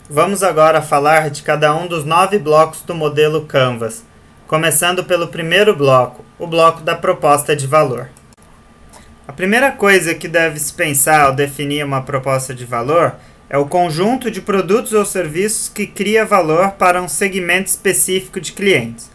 Vamos agora falar de cada um dos 9 blocos do modelo Canvas, começando pelo primeiro bloco, o bloco da proposta de valor. A primeira coisa que deve-se pensar ao definir uma proposta de valor é o conjunto de produtos ou serviços que cria valor para um segmento específico de clientes.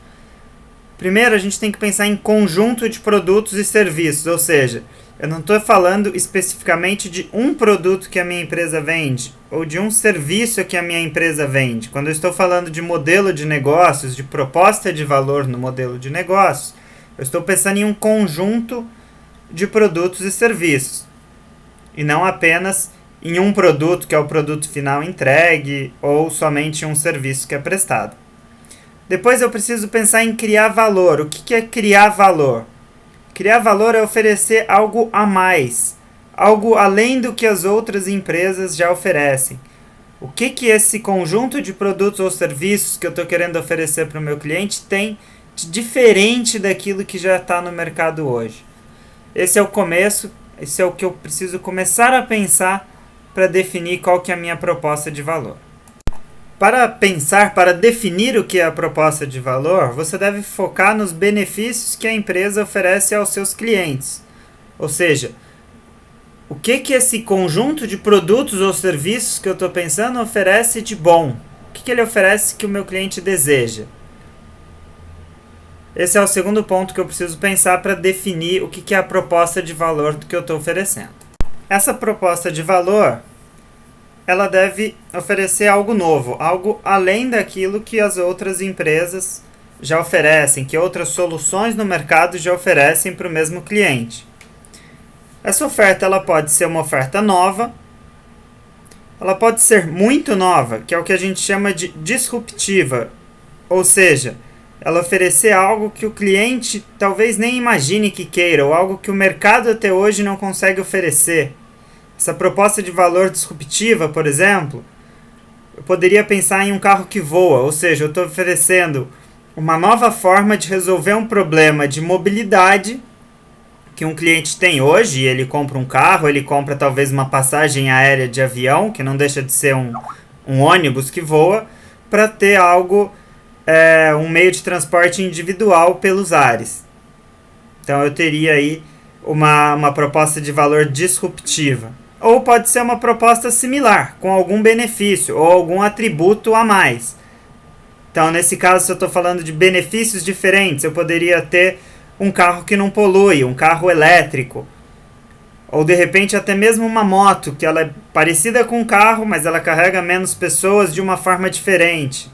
Primeiro, a gente tem que pensar em conjunto de produtos e serviços, ou seja, eu não estou falando especificamente de um produto que a minha empresa vende ou de um serviço que a minha empresa vende. Quando eu estou falando de modelo de negócios, de proposta de valor no modelo de negócios, eu estou pensando em um conjunto de produtos e serviços e não apenas em um produto que é o produto final entregue ou somente um serviço que é prestado. Depois eu preciso pensar em criar valor. O que é criar valor? Criar valor é oferecer algo a mais, algo além do que as outras empresas já oferecem. O que esse conjunto de produtos ou serviços que eu estou querendo oferecer para o meu cliente tem de diferente daquilo que já está no mercado hoje? Esse é o começo, esse é o que eu preciso começar a pensar para definir qual que é a minha proposta de valor. Para definir o que é a proposta de valor, você deve focar nos benefícios que a empresa oferece aos seus clientes. Ou seja, o que esse conjunto de produtos ou serviços que eu estou pensando oferece de bom? O que ele oferece que o meu cliente deseja? Esse é o segundo ponto que eu preciso pensar para definir o que é a proposta de valor do que eu estou oferecendo. Essa proposta de valor, ela deve oferecer algo novo, algo além daquilo que as outras empresas já oferecem, que outras soluções no mercado já oferecem para o mesmo cliente. Essa oferta ela pode ser uma oferta nova, ela pode ser muito nova, que é o que a gente chama de disruptiva, ou seja, ela oferecer algo que o cliente talvez nem imagine que queira, ou algo que o mercado até hoje não consegue oferecer. Essa proposta de valor disruptiva, por exemplo, eu poderia pensar em um carro que voa, ou seja, eu estou oferecendo uma nova forma de resolver um problema de mobilidade que um cliente tem hoje. Ele compra um carro, ele compra talvez uma passagem aérea de avião, que não deixa de ser um ônibus que voa, para ter algo, um meio de transporte individual pelos ares. Então eu teria aí uma proposta de valor disruptiva. Ou pode ser uma proposta similar, com algum benefício ou algum atributo a mais. Então, nesse caso, se eu estou falando de benefícios diferentes, eu poderia ter um carro que não polui, um carro elétrico. Ou, de repente, até mesmo uma moto, que ela é parecida com um carro, mas ela carrega menos pessoas de uma forma diferente.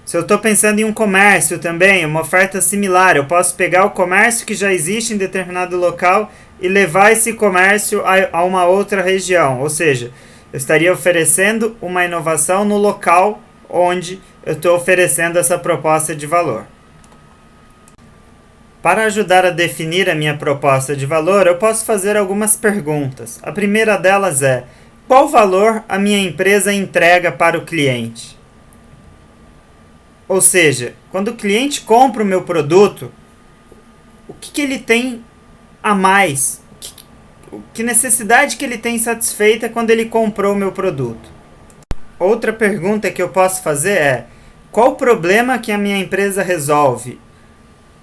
Se eu estou pensando em um comércio também, uma oferta similar, eu posso pegar o comércio que já existe em determinado local e levar esse comércio a uma outra região. Ou seja, eu estaria oferecendo uma inovação no local onde eu estou oferecendo essa proposta de valor. Para ajudar a definir a minha proposta de valor, eu posso fazer algumas perguntas. A primeira delas é: qual valor a minha empresa entrega para o cliente? Ou seja, quando o cliente compra o meu produto, o que ele tem a mais? Que necessidade que ele tem satisfeita quando ele comprou o meu produto? Outra pergunta que eu posso fazer é: qual o problema que a minha empresa resolve?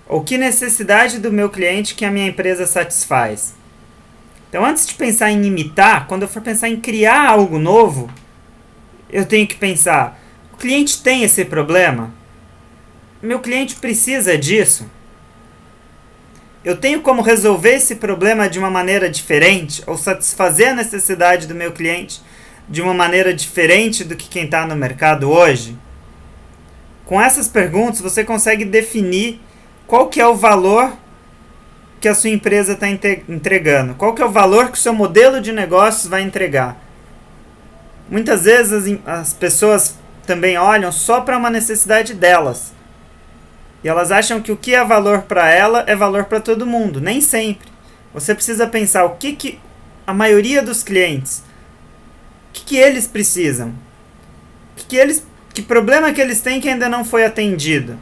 Ou que necessidade do meu cliente que a minha empresa satisfaz? Então, antes de pensar em imitar, quando eu for pensar em criar algo novo, eu tenho que pensar: o cliente tem esse problema? Meu cliente precisa disso? Eu tenho como resolver esse problema de uma maneira diferente ou satisfazer a necessidade do meu cliente de uma maneira diferente do que quem está no mercado hoje? Com essas perguntas, você consegue definir qual que é o valor que a sua empresa está entregando. Qual que é o valor que o seu modelo de negócios vai entregar. Muitas vezes as pessoas também olham só para uma necessidade delas. E elas acham que o que é valor para ela é valor para todo mundo. Nem sempre. Você precisa pensar o que a maioria dos clientes, o que eles precisam. Que problema que eles têm que ainda não foi atendido.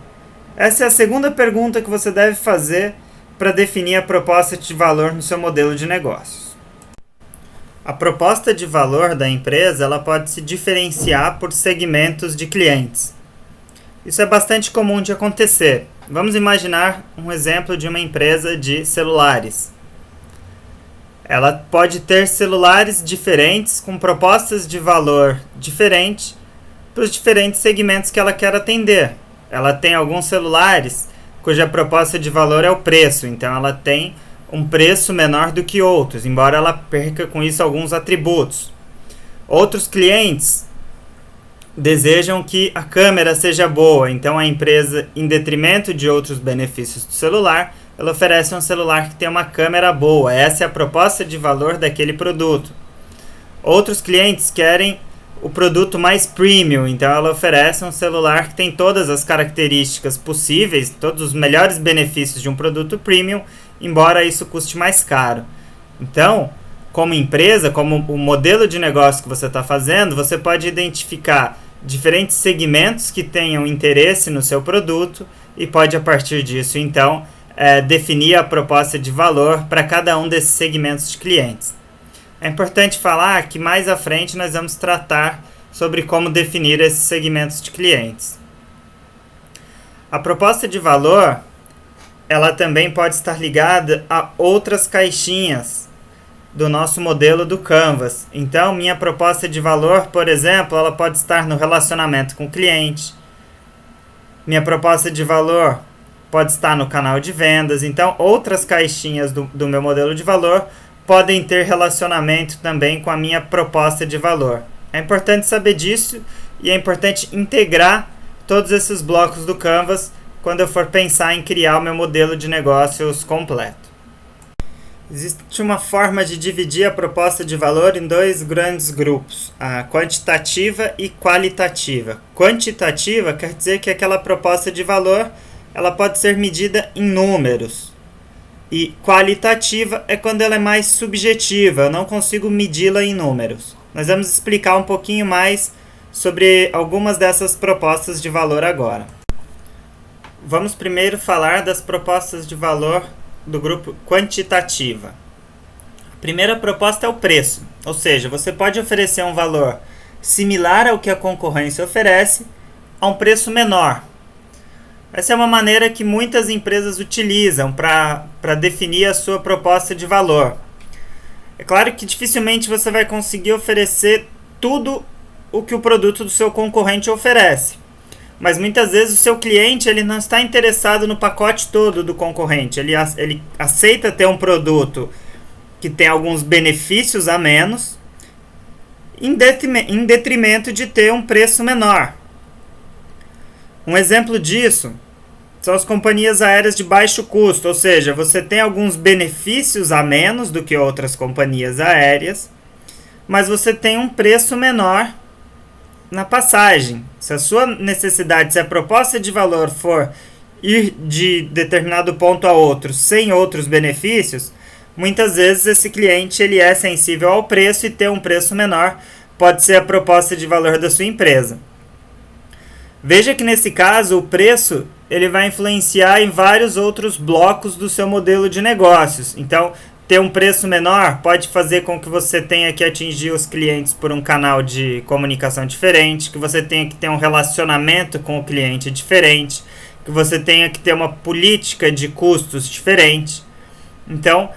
Essa é a segunda pergunta que você deve fazer para definir a proposta de valor no seu modelo de negócios. A proposta de valor da empresa ela pode se diferenciar por segmentos de clientes. Isso é bastante comum de acontecer. Vamos imaginar um exemplo de uma empresa de celulares. Ela pode ter celulares diferentes com propostas de valor diferentes para os diferentes segmentos que ela quer atender. Ela tem alguns celulares cuja proposta de valor é o preço, então ela tem um preço menor do que outros, embora ela perca com isso alguns atributos. Outros clientes desejam que a câmera seja boa, então a empresa, em detrimento de outros benefícios do celular, ela oferece um celular que tem uma câmera boa. Essa é a proposta de valor daquele produto. Outros clientes querem o produto mais premium, então ela oferece um celular que tem todas as características possíveis, todos os melhores benefícios de um produto premium, embora isso custe mais caro. Então, como empresa, como o modelo de negócio que você está fazendo, você pode identificar diferentes segmentos que tenham interesse no seu produto e pode, a partir disso, então, definir a proposta de valor para cada um desses segmentos de clientes. É importante falar que mais à frente nós vamos tratar sobre como definir esses segmentos de clientes. A proposta de valor, ela também pode estar ligada a outras caixinhas do nosso modelo do Canvas. Então, minha proposta de valor, por exemplo, ela pode estar no relacionamento com o cliente. Minha proposta de valor pode estar no canal de vendas. Então, outras caixinhas do meu modelo de valor podem ter relacionamento também com a minha proposta de valor. É importante saber disso e é importante integrar todos esses blocos do Canvas quando eu for pensar em criar o meu modelo de negócios completo. Existe uma forma de dividir a proposta de valor em dois grandes grupos, a quantitativa e qualitativa. Quantitativa quer dizer que aquela proposta de valor ela pode ser medida em números. E qualitativa é quando ela é mais subjetiva, eu não consigo medi-la em números. Nós vamos explicar um pouquinho mais sobre algumas dessas propostas de valor agora. Vamos primeiro falar das propostas de valor do grupo quantitativa. A primeira proposta é o preço, ou seja, você pode oferecer um valor similar ao que a concorrência oferece a um preço menor. Essa é uma maneira que muitas empresas utilizam para definir a sua proposta de valor. É claro que dificilmente você vai conseguir oferecer tudo o que o produto do seu concorrente oferece. Mas muitas vezes o seu cliente ele não está interessado no pacote todo do concorrente. Ele aceita ter um produto que tem alguns benefícios a menos, em detrimento de ter um preço menor. Um exemplo disso são as companhias aéreas de baixo custo, ou seja, você tem alguns benefícios a menos do que outras companhias aéreas, mas você tem um preço menor na passagem. Se a sua necessidade, se a proposta de valor for ir de determinado ponto a outro sem outros benefícios, muitas vezes esse cliente ele é sensível ao preço e ter um preço menor pode ser a proposta de valor da sua empresa. Veja que nesse caso o preço ele vai influenciar em vários outros blocos do seu modelo de negócios. Então, ter um preço menor pode fazer com que você tenha que atingir os clientes por um canal de comunicação diferente, que você tenha que ter um relacionamento com o cliente diferente, que você tenha que ter uma política de custos diferente. Então,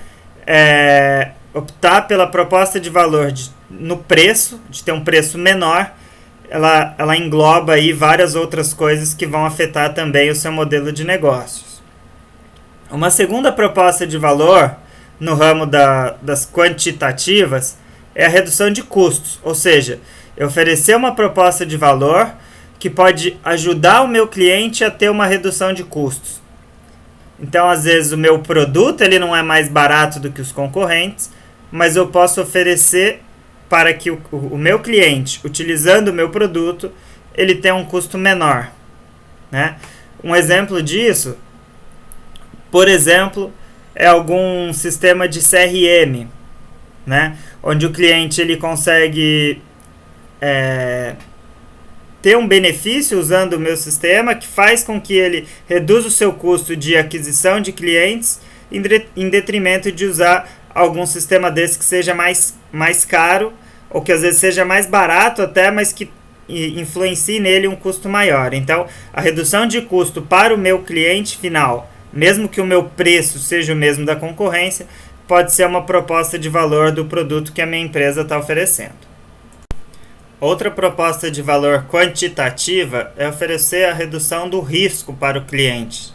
optar pela proposta de valor no preço, de ter um preço menor, ela engloba aí várias outras coisas que vão afetar também o seu modelo de negócios. Uma segunda proposta de valor no ramo das quantitativas é a redução de custos, ou seja, eu oferecer uma proposta de valor que pode ajudar o meu cliente a ter uma redução de custos. Então, às vezes, o meu produto ele não é mais barato do que os concorrentes, mas eu posso oferecer para que o meu cliente, utilizando o meu produto, ele tenha um custo menor, né? Um exemplo disso, por exemplo, é algum sistema de CRM, né? Onde o cliente ele consegue ter um benefício usando o meu sistema que faz com que ele reduza o seu custo de aquisição de clientes em detrimento de usar algum sistema desse que seja mais mais caro, ou que às vezes seja mais barato até, mas que influencie nele um custo maior. Então, a redução de custo para o meu cliente final, mesmo que o meu preço seja o mesmo da concorrência, pode ser uma proposta de valor do produto que a minha empresa está oferecendo. Outra proposta de valor quantitativa é oferecer a redução do risco para o cliente.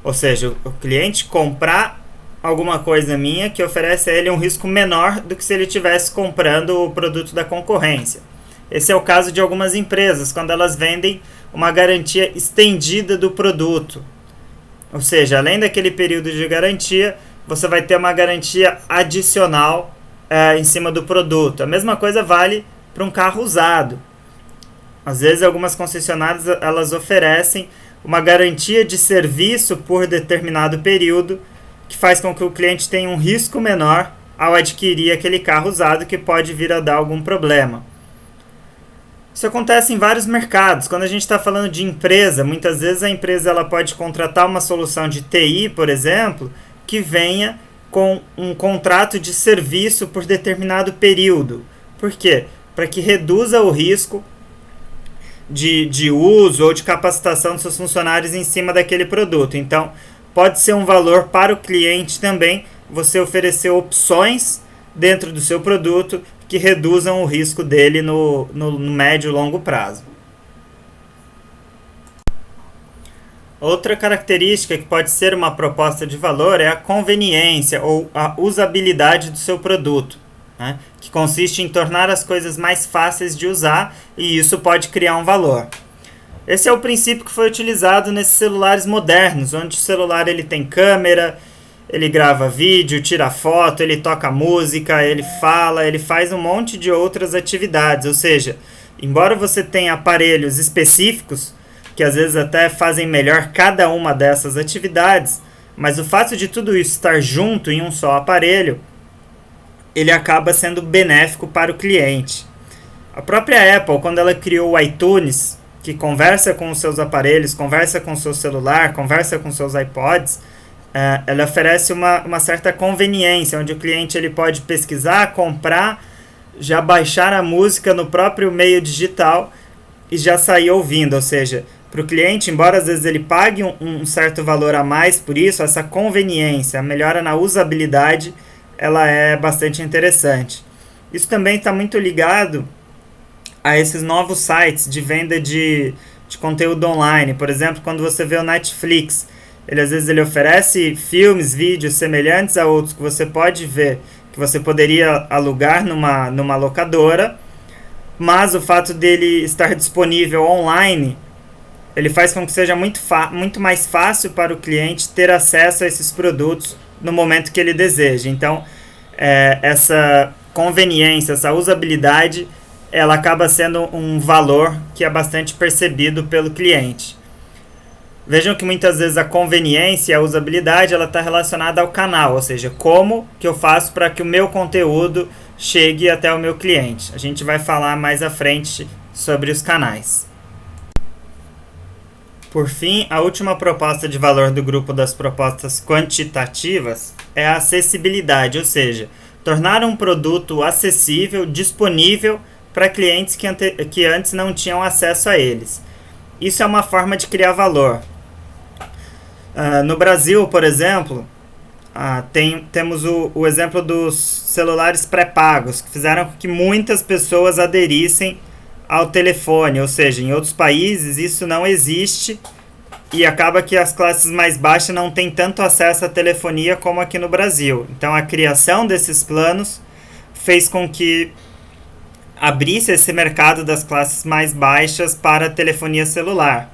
Ou seja, o cliente comprar alguma coisa minha que oferece a ele um risco menor do que se ele estivesse comprando o produto da concorrência. Esse é o caso de algumas empresas, quando elas vendem uma garantia estendida do produto. Ou seja, além daquele período de garantia, você vai ter uma garantia adicional em cima do produto. A mesma coisa vale para um carro usado. Às vezes algumas concessionárias elas oferecem uma garantia de serviço por determinado período, que faz com que o cliente tenha um risco menor ao adquirir aquele carro usado que pode vir a dar algum problema. Isso acontece em vários mercados. Quando a gente está falando de empresa, muitas vezes a empresa ela pode contratar uma solução de TI, por exemplo, que venha com um contrato de serviço por determinado período. Por quê? Para que reduza o risco de uso ou de capacitação dos seus funcionários em cima daquele produto. Então, pode ser um valor para o cliente também você oferecer opções dentro do seu produto que reduzam o risco dele no médio e longo prazo. Outra característica que pode ser uma proposta de valor é a conveniência ou a usabilidade do seu produto, né? Que consiste em tornar as coisas mais fáceis de usar, e isso pode criar um valor. Esse é o princípio que foi utilizado nesses celulares modernos, onde o celular ele tem câmera, ele grava vídeo, tira foto, ele toca música, ele fala, ele faz um monte de outras atividades. Ou seja, embora você tenha aparelhos específicos, que às vezes até fazem melhor cada uma dessas atividades, mas o fato de tudo isso estar junto em um só aparelho, ele acaba sendo benéfico para o cliente. A própria Apple, quando ela criou o iTunes, que conversa com os seus aparelhos, conversa com o seu celular, conversa com os seus iPods, ela oferece uma certa conveniência, onde o cliente ele pode pesquisar, comprar, já baixar a música no próprio meio digital e já sair ouvindo. Ou seja, para o cliente, embora às vezes ele pague um certo valor a mais por isso, essa conveniência, a melhora na usabilidade, ela é bastante interessante. Isso também está muito ligado a esses novos sites de venda de conteúdo online. Por exemplo, quando você vê o Netflix, às vezes ele oferece filmes, vídeos semelhantes a outros que você pode ver, que você poderia alugar numa locadora, mas o fato dele estar disponível online, ele faz com que seja muito mais fácil para o cliente ter acesso a esses produtos no momento que ele deseja. Então, essa conveniência, essa usabilidade, ela acaba sendo um valor que é bastante percebido pelo cliente. Vejam que muitas vezes a conveniência e a usabilidade ela está relacionada ao canal, ou seja, como que eu faço para que o meu conteúdo chegue até o meu cliente. A gente vai falar mais à frente sobre os canais. Por fim, a última proposta de valor do grupo das propostas quantitativas é a acessibilidade, ou seja, tornar um produto acessível, disponível para clientes que antes não tinham acesso a eles. Isso é uma forma de criar valor. No Brasil, por exemplo, temos o exemplo dos celulares pré-pagos, que fizeram com que muitas pessoas aderissem ao telefone, ou seja, em outros países isso não existe e acaba que as classes mais baixas não têm tanto acesso à telefonia como aqui no Brasil. Então a criação desses planos fez com que abrisse esse mercado das classes mais baixas para a telefonia celular.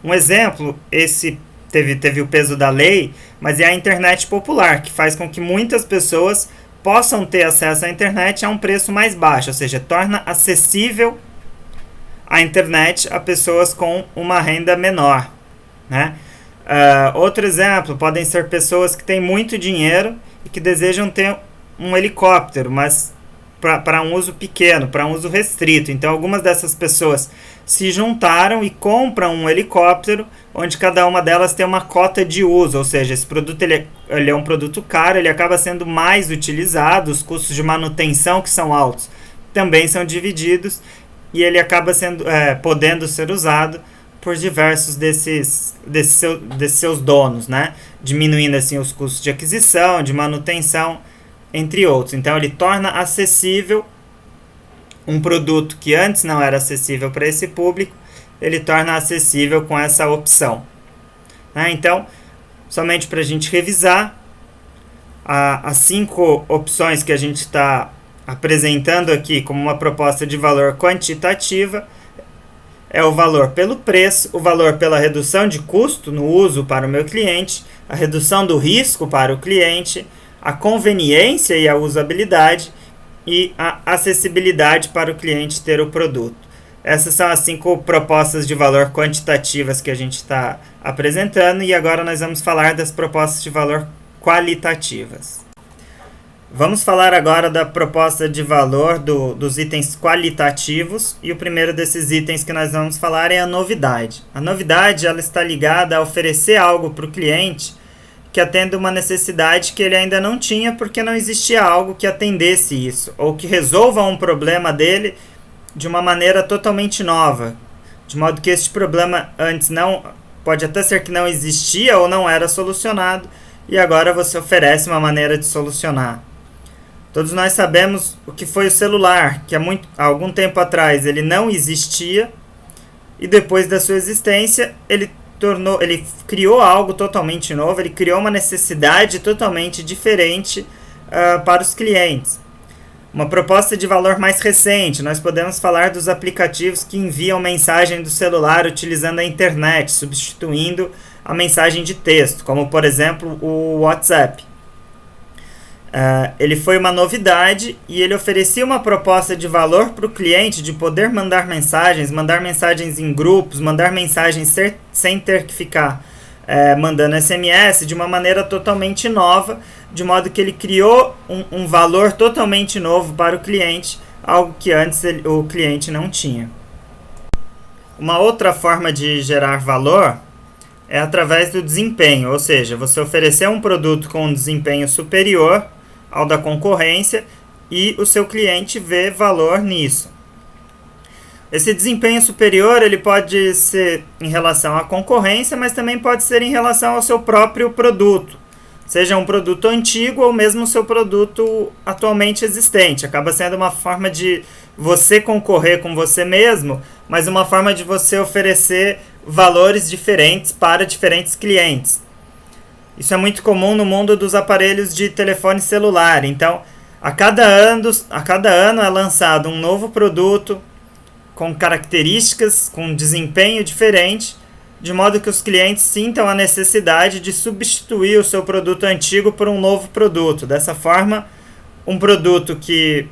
Um exemplo, esse teve o peso da lei, mas é a internet popular, que faz com que muitas pessoas possam ter acesso à internet a um preço mais baixo, ou seja, torna acessível a internet a pessoas com uma renda menor, né? Outro exemplo, podem ser pessoas que têm muito dinheiro e que desejam ter um helicóptero, mas para um uso pequeno, para um uso restrito. Então, algumas dessas pessoas se juntaram e compram um helicóptero onde cada uma delas tem uma cota de uso, ou seja, esse produto ele é um produto caro, ele acaba sendo mais utilizado, os custos de manutenção que são altos também são divididos e ele acaba sendo, podendo ser usado por diversos desses seus donos, né? Diminuindo assim os custos de aquisição, de manutenção, entre outros. Então ele torna acessível um produto que antes não era acessível para esse público, ele torna acessível com essa opção. Então, somente para a gente revisar, as 5 opções que a gente está apresentando aqui como uma proposta de valor quantitativa é o valor pelo preço, o valor pela redução de custo no uso para o meu cliente, a redução do risco para o cliente, a conveniência e a usabilidade e a acessibilidade para o cliente ter o produto. Essas são as 5 propostas de valor quantitativas que a gente está apresentando e agora nós vamos falar das propostas de valor qualitativas. Vamos falar agora da proposta de valor dos itens qualitativos e o primeiro desses itens que nós vamos falar é a novidade. A novidade ela está ligada a oferecer algo para o cliente que atenda uma necessidade que ele ainda não tinha porque não existia algo que atendesse isso ou que resolva um problema dele de uma maneira totalmente nova, de modo que este problema antes não pode até ser que não existia ou não era solucionado e agora você oferece uma maneira de solucionar. Todos nós sabemos o que foi o celular, que há algum tempo atrás ele não existia e depois da sua existência ele criou algo totalmente novo, ele criou uma necessidade totalmente diferente para os clientes. Uma proposta de valor mais recente, nós podemos falar dos aplicativos que enviam mensagem do celular utilizando a internet, substituindo a mensagem de texto, como por exemplo o WhatsApp. Ele foi uma novidade e ele oferecia uma proposta de valor para o cliente de poder mandar mensagens em grupos, mandar mensagens sem ter que ficar mandando SMS de uma maneira totalmente nova, de modo que ele criou um valor totalmente novo para o cliente, algo que antes o cliente não tinha. Uma outra forma de gerar valor é através do desempenho, ou seja, você oferecer um produto com um desempenho superior ao da concorrência e o seu cliente vê valor nisso. Esse desempenho superior ele pode ser em relação à concorrência, mas também pode ser em relação ao seu próprio produto, seja um produto antigo ou mesmo o seu produto atualmente existente. Acaba sendo uma forma de você concorrer com você mesmo, mas uma forma de você oferecer valores diferentes para diferentes clientes. Isso é muito comum no mundo dos aparelhos de telefone celular. Então, a cada ano é lançado um novo produto com características, com desempenho diferente, de modo que os clientes sintam a necessidade de substituir o seu produto antigo por um novo produto. Dessa forma, um produto que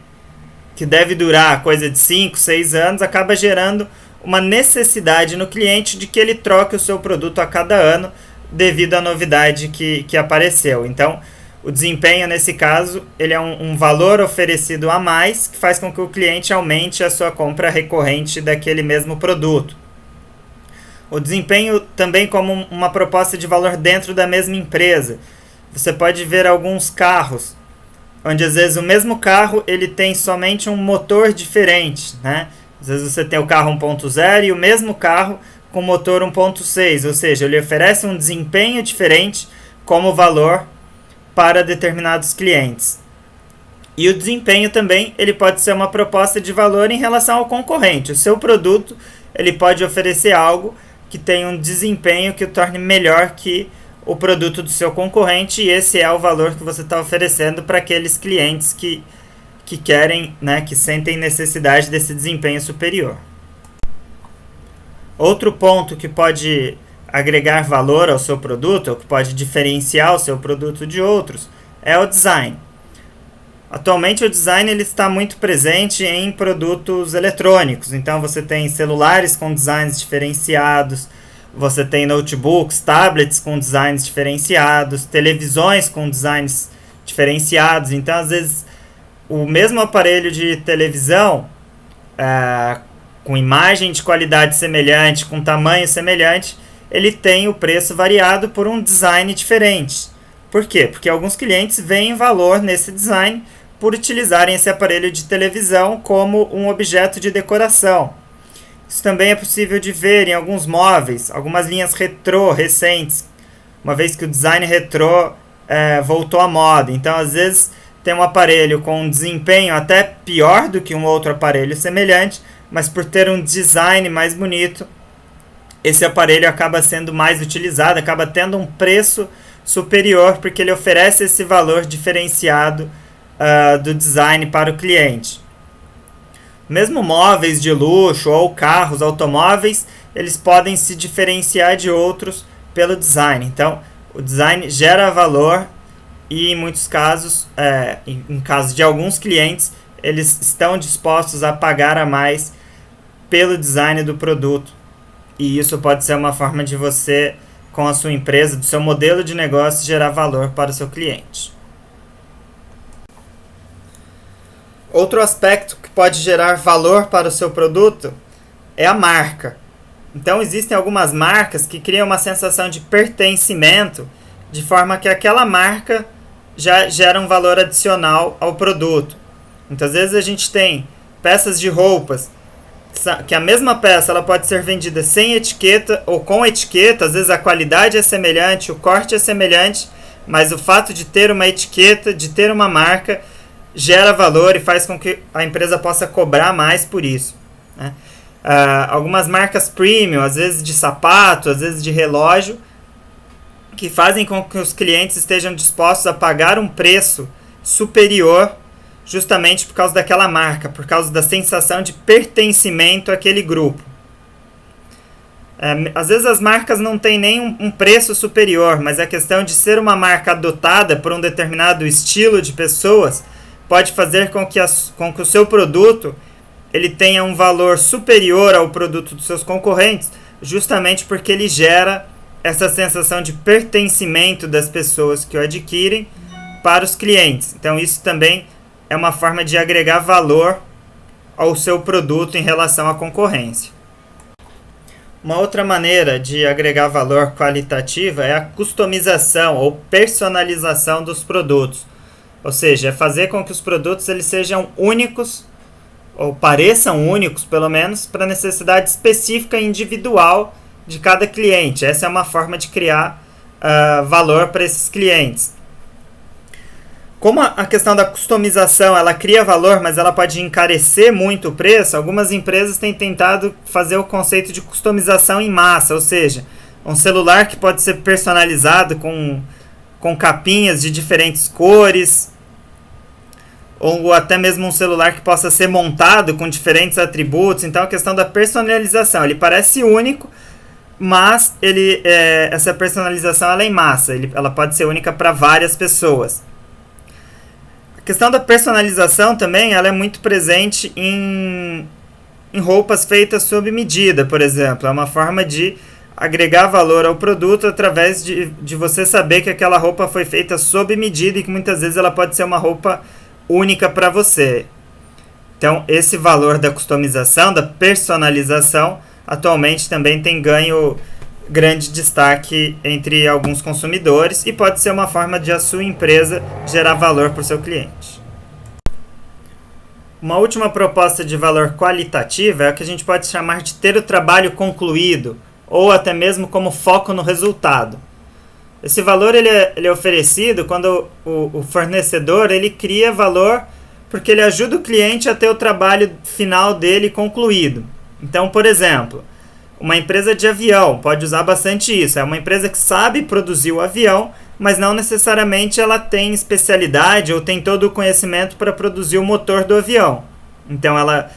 deve durar coisa de 5, 6 anos acaba gerando uma necessidade no cliente de que ele troque o seu produto a cada ano, devido à novidade que apareceu. Então, o desempenho, nesse caso, ele é um valor oferecido a mais, que faz com que o cliente aumente a sua compra recorrente daquele mesmo produto. O desempenho também como uma proposta de valor dentro da mesma empresa. Você pode ver alguns carros, onde às vezes o mesmo carro ele tem somente um motor diferente, né? Às vezes você tem o carro 1.0 e o mesmo carro com motor 1.6, ou seja, ele oferece um desempenho diferente como valor para determinados clientes. E o desempenho também ele pode ser uma proposta de valor em relação ao concorrente. O seu produto ele pode oferecer algo que tem um desempenho que o torne melhor que o produto do seu concorrente, e esse é o valor que você está oferecendo para aqueles clientes que querem, né, que sentem necessidade desse desempenho superior. Outro ponto que pode agregar valor ao seu produto, ou que pode diferenciar o seu produto de outros, é o design. Atualmente o design ele está muito presente em produtos eletrônicos. Então você tem celulares com designs diferenciados, você tem notebooks, tablets com designs diferenciados, televisões com designs diferenciados. Então às vezes o mesmo aparelho de televisão com imagem de qualidade semelhante, com tamanho semelhante, ele tem o preço variado por um design diferente. Por quê? Porque alguns clientes veem valor nesse design por utilizarem esse aparelho de televisão como um objeto de decoração. Isso também é possível de ver em alguns móveis, algumas linhas retrô recentes, uma vez que o design retrô voltou à moda. Então, às vezes, tem um aparelho com um desempenho até pior do que um outro aparelho semelhante, mas por ter um design mais bonito, esse aparelho acaba sendo mais utilizado, acaba tendo um preço superior, porque ele oferece esse valor diferenciado do design para o cliente. Mesmo móveis de luxo ou carros, automóveis, eles podem se diferenciar de outros pelo design. Então, o design gera valor e, em muitos casos, em caso de alguns clientes, eles estão dispostos a pagar a mais pelo design do produto. E isso pode ser uma forma de você, com a sua empresa, do seu modelo de negócio, gerar valor para o seu cliente. Outro aspecto que pode gerar valor para o seu produto é a marca. Então, existem algumas marcas que criam uma sensação de pertencimento, de forma que aquela marca já gera um valor adicional ao produto. Então, às vezes a gente tem peças de roupas, que a mesma peça ela pode ser vendida sem etiqueta ou com etiqueta, às vezes a qualidade é semelhante, o corte é semelhante, mas o fato de ter uma etiqueta, de ter uma marca, gera valor e faz com que a empresa possa cobrar mais por isso, né? Algumas marcas premium, às vezes de sapato, às vezes de relógio, que fazem com que os clientes estejam dispostos a pagar um preço superior justamente por causa daquela marca, por causa da sensação de pertencimento àquele grupo. Às vezes as marcas não têm nem um preço superior, mas a questão de ser uma marca adotada por um determinado estilo de pessoas pode fazer com que o seu produto ele tenha um valor superior ao produto dos seus concorrentes, justamente porque ele gera essa sensação de pertencimento das pessoas que o adquirem para os clientes. Então isso também é uma forma de agregar valor ao seu produto em relação à concorrência. Uma outra maneira de agregar valor qualitativo é a customização ou personalização dos produtos. Ou seja, é fazer com que os produtos eles sejam únicos, ou pareçam únicos, pelo menos, para a necessidade específica e individual de cada cliente. Essa é uma forma de criar valor para esses clientes. Como a questão da customização ela cria valor, mas ela pode encarecer muito o preço, algumas empresas têm tentado fazer o conceito de customização em massa, ou seja, um celular que pode ser personalizado com capinhas de diferentes cores, ou até mesmo um celular que possa ser montado com diferentes atributos. Então a questão da personalização, ele parece único, mas essa personalização ela é em massa, ela pode ser única para várias pessoas. A questão da personalização também ela é muito presente em roupas feitas sob medida, por exemplo. É uma forma de agregar valor ao produto através de você saber que aquela roupa foi feita sob medida e que muitas vezes ela pode ser uma roupa única para você. Então, esse valor da customização, da personalização, atualmente também tem ganho grande destaque entre alguns consumidores e pode ser uma forma de a sua empresa gerar valor para o seu cliente. Uma última proposta de valor qualitativa é o que a gente pode chamar de ter o trabalho concluído, ou até mesmo como foco no resultado. Esse valor ele é oferecido quando o fornecedor ele cria valor porque ele ajuda o cliente a ter o trabalho final dele concluído. Então, por exemplo, uma empresa de avião pode usar bastante isso. É uma empresa que sabe produzir o avião, mas não necessariamente ela tem especialidade ou tem todo o conhecimento para produzir o motor do avião. Então ela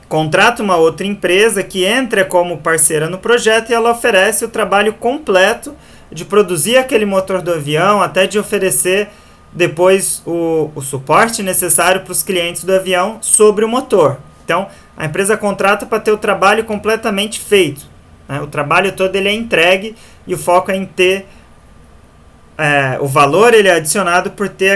contrata uma outra empresa que entra como parceira no projeto e ela oferece o trabalho completo de produzir aquele motor do avião, até de oferecer depois o suporte necessário para os clientes do avião sobre o motor. Então a empresa contrata para ter o trabalho completamente feito, né? O trabalho todo ele é entregue e o foco é em ter o valor ele é adicionado por ter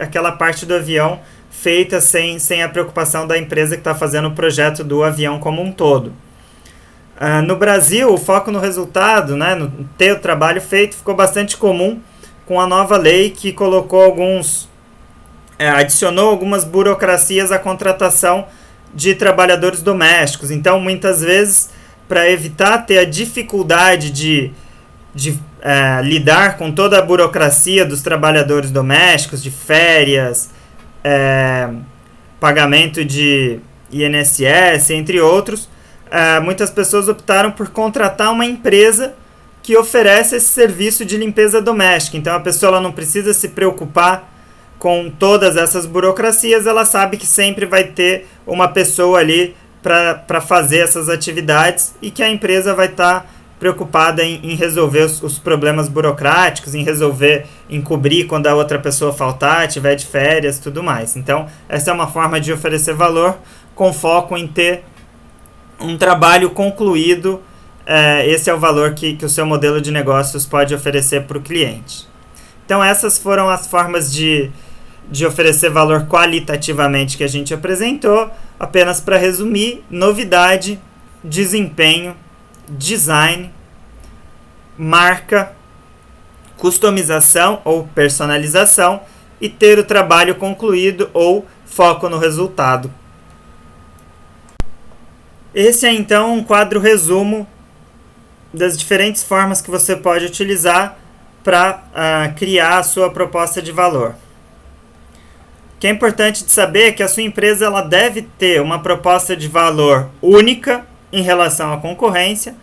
aquela parte do avião feita sem a preocupação da empresa que está fazendo o projeto do avião como um todo. No Brasil, o foco no resultado, né, no ter o trabalho feito, ficou bastante comum com a nova lei que colocou adicionou algumas burocracias à contratação de trabalhadores domésticos. Então, muitas vezes, para evitar ter a dificuldade de lidar com toda a burocracia dos trabalhadores domésticos, de férias, pagamento de INSS, entre outros, muitas pessoas optaram por contratar uma empresa que oferece esse serviço de limpeza doméstica. Então a pessoa ela não precisa se preocupar com todas essas burocracias, ela sabe que sempre vai ter uma pessoa ali para fazer essas atividades e que a empresa vai estar preocupada em resolver os problemas burocráticos, em cobrir quando a outra pessoa faltar, tiver de férias, tudo mais. Então, essa é uma forma de oferecer valor com foco em ter um trabalho concluído. Esse é o valor que o seu modelo de negócios pode oferecer para o cliente. Então, essas foram as formas de oferecer valor qualitativamente que a gente apresentou. Apenas para resumir: novidade, desempenho, design, marca, customização ou personalização e ter o trabalho concluído ou foco no resultado. Esse é então um quadro resumo das diferentes formas que você pode utilizar para criar a sua proposta de valor. O que é importante de saber é que a sua empresa ela deve ter uma proposta de valor única em relação à concorrência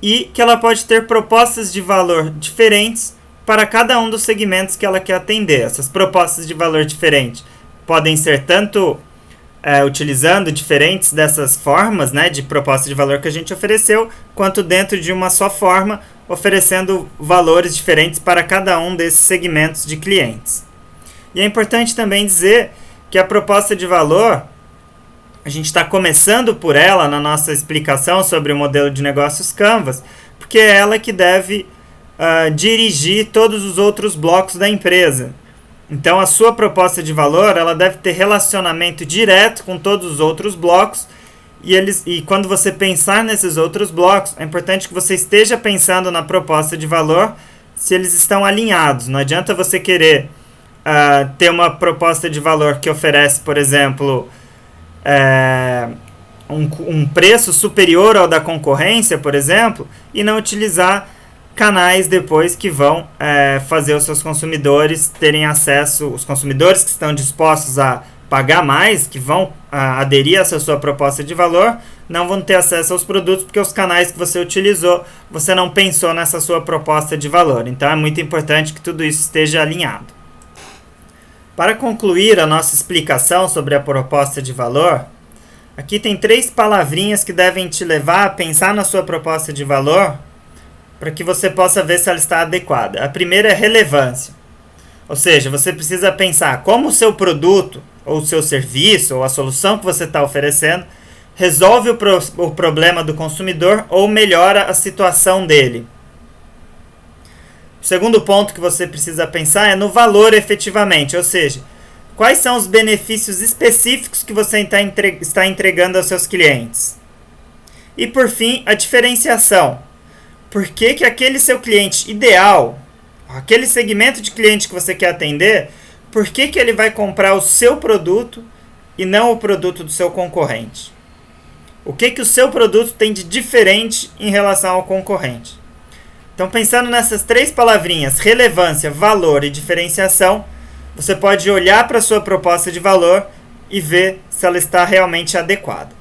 e que ela pode ter propostas de valor diferentes para cada um dos segmentos que ela quer atender. Essas propostas de valor diferentes podem ser tanto utilizando diferentes dessas formas, né, de proposta de valor que a gente ofereceu, quanto dentro de uma só forma, oferecendo valores diferentes para cada um desses segmentos de clientes. E é importante também dizer que a proposta de valor, a gente está começando por ela na nossa explicação sobre o modelo de negócios Canvas, porque é ela que deve dirigir todos os outros blocos da empresa. Então, a sua proposta de valor ela deve ter relacionamento direto com todos os outros blocos e quando você pensar nesses outros blocos, é importante que você esteja pensando na proposta de valor se eles estão alinhados. Não adianta você querer ter uma proposta de valor que oferece, por exemplo, um preço superior ao da concorrência, por exemplo, e não utilizar canais depois que vão fazer os seus consumidores terem acesso, os consumidores que estão dispostos a pagar mais, que vão aderir a essa sua proposta de valor, não vão ter acesso aos produtos porque os canais que você utilizou, você não pensou nessa sua proposta de valor. Então é muito importante que tudo isso esteja alinhado. Para concluir a nossa explicação sobre a proposta de valor, aqui tem 3 palavrinhas que devem te levar a pensar na sua proposta de valor para que você possa ver se ela está adequada. A primeira é relevância. Ou seja, você precisa pensar como o seu produto, ou o seu serviço, ou a solução que você está oferecendo, resolve o problema do consumidor ou melhora a situação dele. O segundo ponto que você precisa pensar é no valor efetivamente, ou seja, quais são os benefícios específicos que você está entregando aos seus clientes. E por fim, a diferenciação. Por que aquele seu cliente ideal, aquele segmento de cliente que você quer atender, por que ele vai comprar o seu produto e não o produto do seu concorrente? O que o seu produto tem de diferente em relação ao concorrente? Então, pensando nessas 3 palavrinhas, relevância, valor e diferenciação, você pode olhar para a sua proposta de valor e ver se ela está realmente adequada.